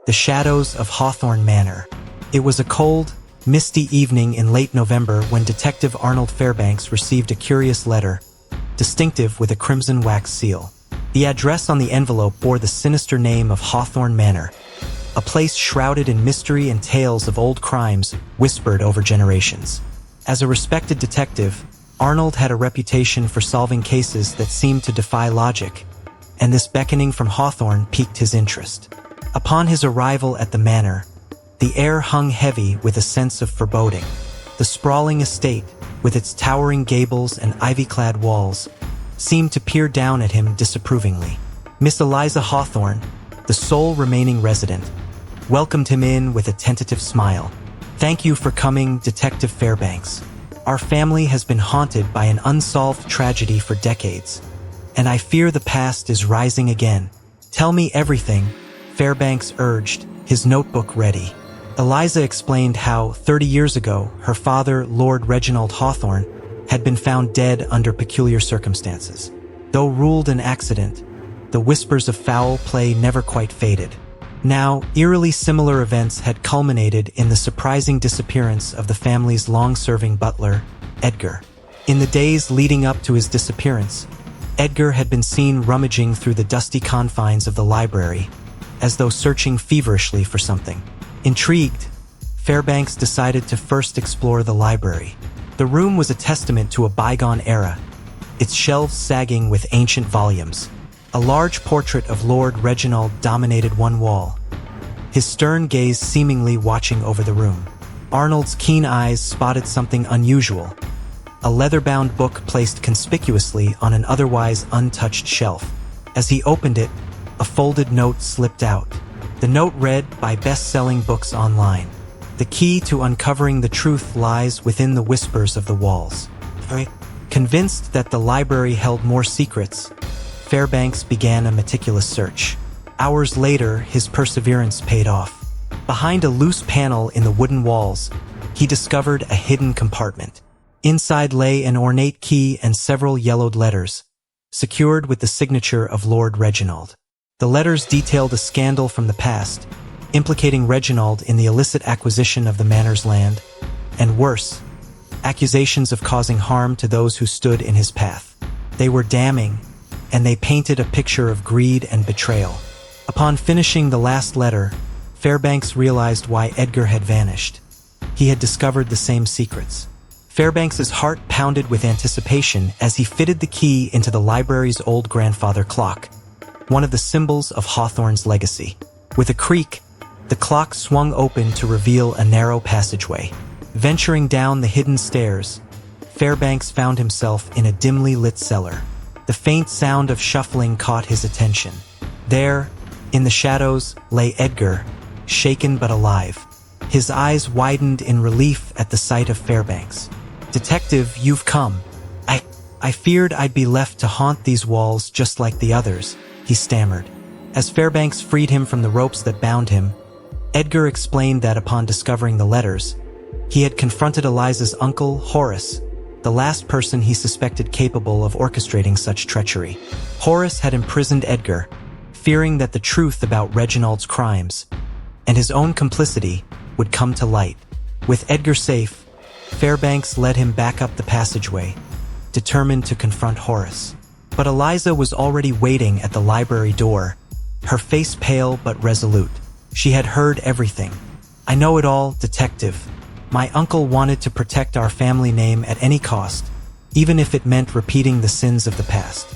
The Shadows of Hawthorne Manor. It was a cold, misty evening in late November when Detective Arnold Fairbanks received a curious letter, distinctive with a crimson wax seal. The address on the envelope bore the sinister name of Hawthorne Manor, a place shrouded in mystery and tales of old crimes whispered over generations. As a respected detective, Arnold had a reputation for solving cases that seemed to defy logic, and this beckoning from Hawthorne piqued his interest. Upon his arrival at the manor, the air hung heavy with a sense of foreboding. The sprawling estate, with its towering gables and ivy-clad walls, seemed to peer down at him disapprovingly. Miss Eliza Hawthorne, the sole remaining resident, welcomed him in with a tentative smile. "Thank you for coming, Detective Fairbanks. Our family has been haunted by an unsolved tragedy for decades, and I fear the past is rising again. Tell me everything," Fairbanks urged, his notebook ready. Eliza explained how, 30 years ago, her father, Lord Reginald Hawthorne, had been found dead under peculiar circumstances. Though ruled an accident, the whispers of foul play never quite faded. Now, eerily similar events had culminated in the surprising disappearance of the family's long-serving butler, Edgar. In the days leading up to his disappearance, Edgar had been seen rummaging through the dusty confines of the library, as though searching feverishly for something. Intrigued, Fairbanks decided to first explore the library. The room was a testament to a bygone era, its shelves sagging with ancient volumes. A large portrait of Lord Reginald dominated one wall, his stern gaze seemingly watching over the room. Arnold's keen eyes spotted something unusual, a leather-bound book placed conspicuously on an otherwise untouched shelf. As he opened it, a folded note slipped out. The note read, "Buy best-selling books online. The key to uncovering the truth lies within the whispers of the walls." Convinced that the library held more secrets, Fairbanks began a meticulous search. Hours later, his perseverance paid off. Behind a loose panel in the wooden walls, he discovered a hidden compartment. Inside lay an ornate key and several yellowed letters, secured with the signature of Lord Reginald. The letters detailed a scandal from the past, implicating Reginald in the illicit acquisition of the manor's land, and worse, accusations of causing harm to those who stood in his path. They were damning, and they painted a picture of greed and betrayal. Upon finishing the last letter, Fairbanks realized why Edgar had vanished. He had discovered the same secrets. Fairbanks's heart pounded with anticipation as he fitted the key into the library's old grandfather clock, one of the symbols of Hawthorne's legacy. With a creak, the clock swung open to reveal a narrow passageway. Venturing down the hidden stairs, Fairbanks found himself in a dimly lit cellar. The faint sound of shuffling caught his attention. There, in the shadows, lay Edgar, shaken but alive. His eyes widened in relief at the sight of Fairbanks. "Detective, you've come. I feared I'd be left to haunt these walls just like the others," he stammered. As Fairbanks freed him from the ropes that bound him, Edgar explained that upon discovering the letters, he had confronted Eliza's uncle, Horace, the last person he suspected capable of orchestrating such treachery. Horace had imprisoned Edgar, fearing that the truth about Reginald's crimes and his own complicity would come to light. With Edgar safe, Fairbanks led him back up the passageway, determined to confront Horace. But Eliza was already waiting at the library door, her face pale but resolute. She had heard everything. "I know it all, Detective. My uncle wanted to protect our family name at any cost, even if it meant repeating the sins of the past.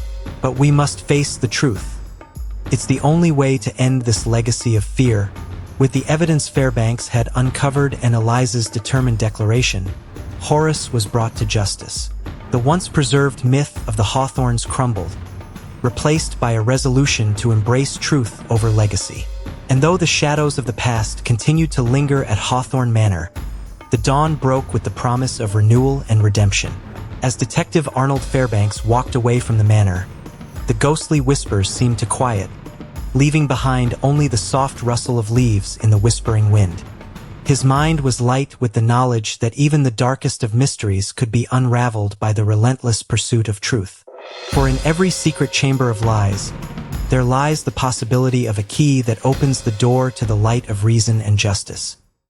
But we must face the truth. It's the only way to end this legacy of fear." With the evidence Fairbanks had uncovered and Eliza's determined declaration, Horace was brought to justice. The once preserved myth of the Hawthornes crumbled, replaced by a resolution to embrace truth over legacy. And though the shadows of the past continued to linger at Hawthorne Manor, the dawn broke with the promise of renewal and redemption. As Detective Arnold Fairbanks walked away from the manor, the ghostly whispers seemed to quiet, leaving behind only the soft rustle of leaves in the whispering wind. His mind was light with the knowledge that even the darkest of mysteries could be unraveled by the relentless pursuit of truth. For in every secret chamber of lies, there lies the possibility of a key that opens the door to the light of reason and justice.